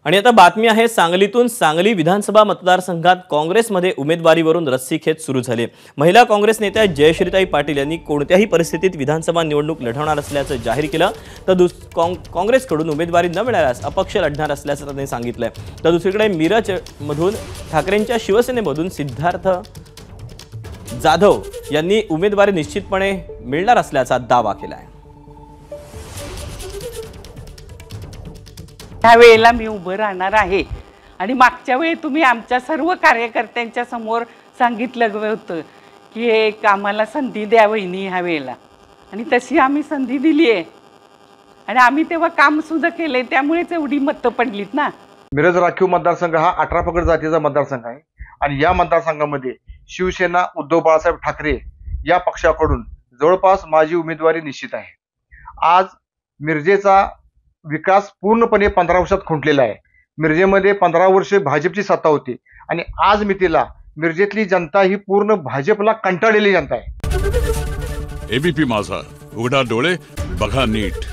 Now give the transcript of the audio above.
आणि आता बातमी आहे सांगलीतून। सांगली विधानसभा मतदारसंघात काँग्रेसमध्ये उमेदवारीवरून रस्सीखेच सुरू झाले। महिला काँग्रेस नेत्या जयश्रीताई पाटील यांनी कोणत्याही परिस्थितीत विधानसभा निवडणूक लढवणार असल्याचं जाहीर केलं, तर काँग्रेसकडून उमेदवारी न मिळाल्यास अपक्ष लढणार असल्याचं त्यांनी सांगितलंय। तर दुसरीकडे मिरज मधून ठाकरेंच्या शिवसेनेमधून सिद्धार्थ जाधव यांनी उमेदवारी निश्चितपणे मिळणार असल्याचा दावा केलाय। त्यावेळेला मी उभं राहणार आहे आणि मागच्या वेळी तुम्ही आमच्या सर्व कार्यकर्त्यांच्या समोर सांगितलं होतं की एक आम्हाला संधी द्या वहिनी ह्या वेळेला, आणि तशी आम्ही संधी दिली आहे आणि आम्ही तेव्हा काम सुद्धा केले, त्यामुळेच एवढी मतं पडलीत ना। मिरज राखीव मतदारसंघ हा 18 पगड जातीचा मतदारसंघ आहे आणि या मतदारसंघामध्ये शिवसेना उद्धव बाळासाहेब ठाकरे या पक्षाकडून जवळपास माझी उमेदवारी निश्चित आहे। आज मिरजेचा विकास पूर्णपणे 15 वर्षात खुंटलेला आहे। मिरजेमध्ये 15 वर्षे भाजपची सत्ता होती आणि आज मितीला मिरजेतली जनता ही पूर्ण भाजपला कंटाळलेली जनता आहे। एबीपी माझा, उघडा डोळे बघा नीट।